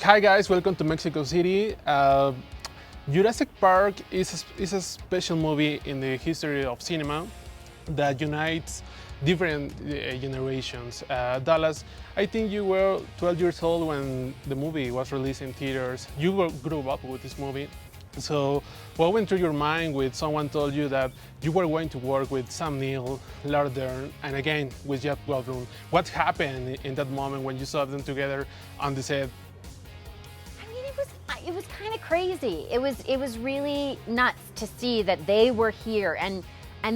Hi guys, welcome to Mexico City. Jurassic Park is a special movie in the history of cinema that unites different generations. Dallas, I think you were 12 years old when the movie was released in theaters. You grew up with this movie. So what went through your mind when someone told you that you were going to work with Sam Neill, Laura Dern, and again with Jeff Goldblum? What happened in that moment when you saw them together on the set? It was kind of crazy. It was really nuts to see that they were here. And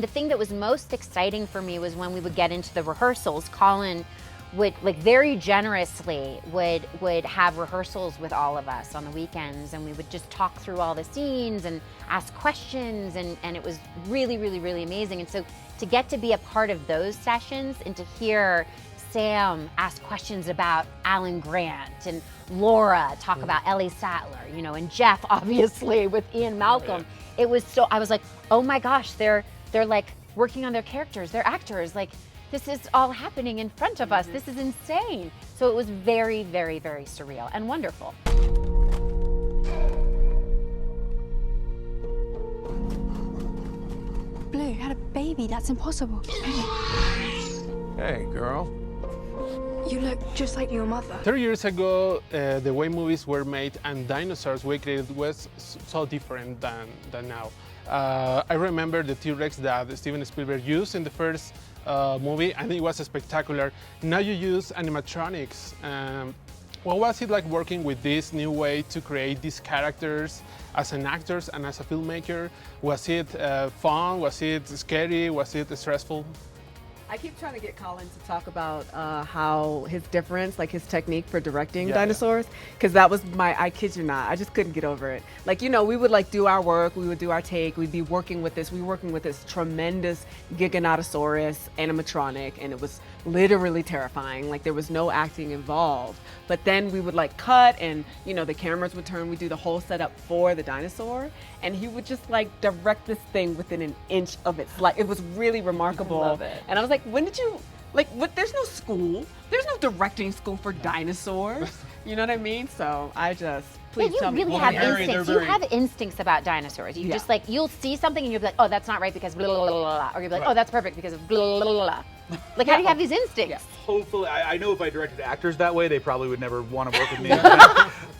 the thing that was most exciting for me was when we would get into the rehearsals. Colin would very generously would have rehearsals with all of us on the weekends, and we would just talk through all the scenes and ask questions, and it was really, really, really amazing. And so to get to be a part of those sessions and to hear Sam ask questions about Alan Grant and Laura talk about Ellie Sattler, and Jeff obviously with Ian Malcolm. It was so, I was like, oh my gosh, they're like working on their characters, they're actors, like this is all happening in front of us. This is insane. So it was very, very, very surreal and wonderful. Blue had a baby, that's impossible. Hey, girl. You look just like your mother. 30 years ago, the way movies were made and dinosaurs were created was so different than now. I remember the T-Rex that Steven Spielberg used in the first movie, and it was spectacular. Now you use animatronics. What was it like working with this new way to create these characters as an actor and as a filmmaker? Was it fun? Was it scary? Was it stressful? I keep trying to get Colin to talk about how his difference, like his technique for directing dinosaurs, because that was I kid you not, I just couldn't get over it. We would do our work, we would do our take, we were working with this tremendous Giganotosaurus animatronic, and it was literally terrifying. There was no acting involved. But then we would cut, and the cameras would turn, we'd do the whole setup for the dinosaur, and he would just direct this thing within an inch of its life. It was really remarkable. I love it. And I was like, when did you, there's no school, there's no directing school for dinosaurs. You know what I mean? So I just, please tell me. You really have instincts. You have instincts about dinosaurs. You just you'll see something and you'll be like, oh, that's not right because blah, blah, blah, blah. Or you'll be like, oh, that's perfect because of blah, blah, blah, blah. How do you have these instincts? Yeah. Hopefully, I know if I directed actors that way, they probably would never want to work with me.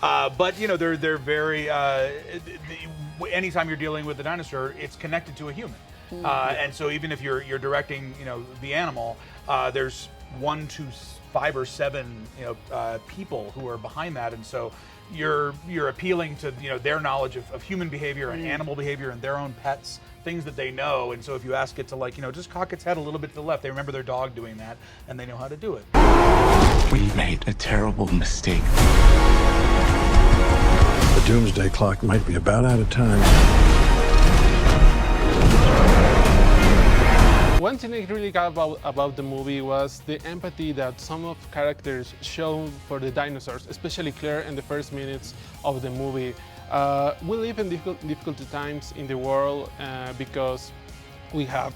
But they're very. Anytime you're dealing with a dinosaur, it's connected to a human, and so even if you're directing, the animal, there's 1 to 5 or 7, people who are behind that, and so you're appealing to their knowledge of human behavior and animal behavior and their own pets. Things that they know, and so if you ask it to just cock its head a little bit to the left, they remember their dog doing that, and they know how to do it. We made a terrible mistake. The doomsday clock might be about out of time. One thing I really got about the movie was the empathy that some of characters show for the dinosaurs, especially Claire in the first minutes of the movie. We live in difficult times in the world because we have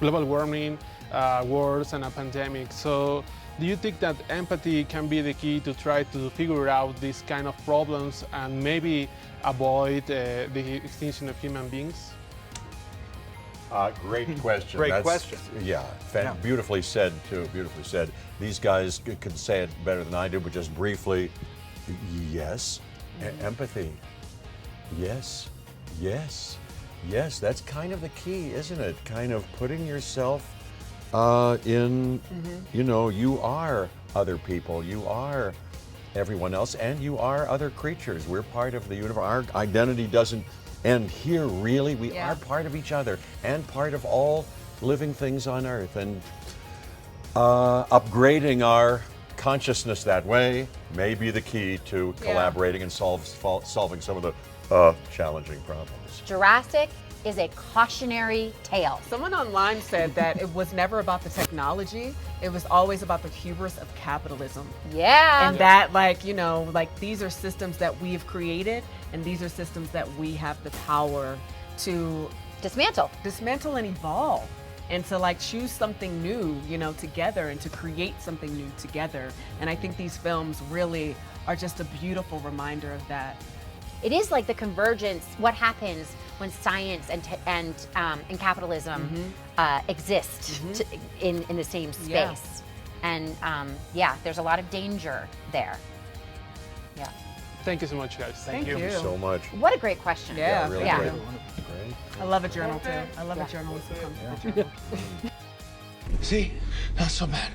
global warming, wars, and a pandemic. So do you think that empathy can be the key to try to figure out these kind of problems and maybe avoid the extinction of human beings? Great question. Great question. Yeah, beautifully said too. Beautifully said. These guys could say it better than I do, but just briefly, yes, empathy. Yes, yes, yes. That's kind of the key, isn't it? Kind of putting yourself in. You are other people. You are everyone else, and you are other creatures. We're part of the universe. Our identity doesn't end here, really. We are part of each other and part of all living things on Earth. And upgrading our consciousness that way may be the key to collaborating and solving some of the challenging problems. Jurassic is a cautionary tale. Someone online said that it was never about the technology, it was always about the hubris of capitalism. Yeah. And that, these are systems that we've created, and these are systems that we have the power to dismantle and evolve. and to like choose something new, you know, together, and to create something new together. And I think these films really are just a beautiful reminder of that. It is like the convergence, what happens when science and capitalism exist in the same space. Yeah. And yeah, there's a lot of danger there. Yeah. Thank you so much, guys. Thank you. So much. What a great question. Yeah. Really Yeah. great. Great. I love a journal too. I love a journalist who comes to the journal. See? Not so bad.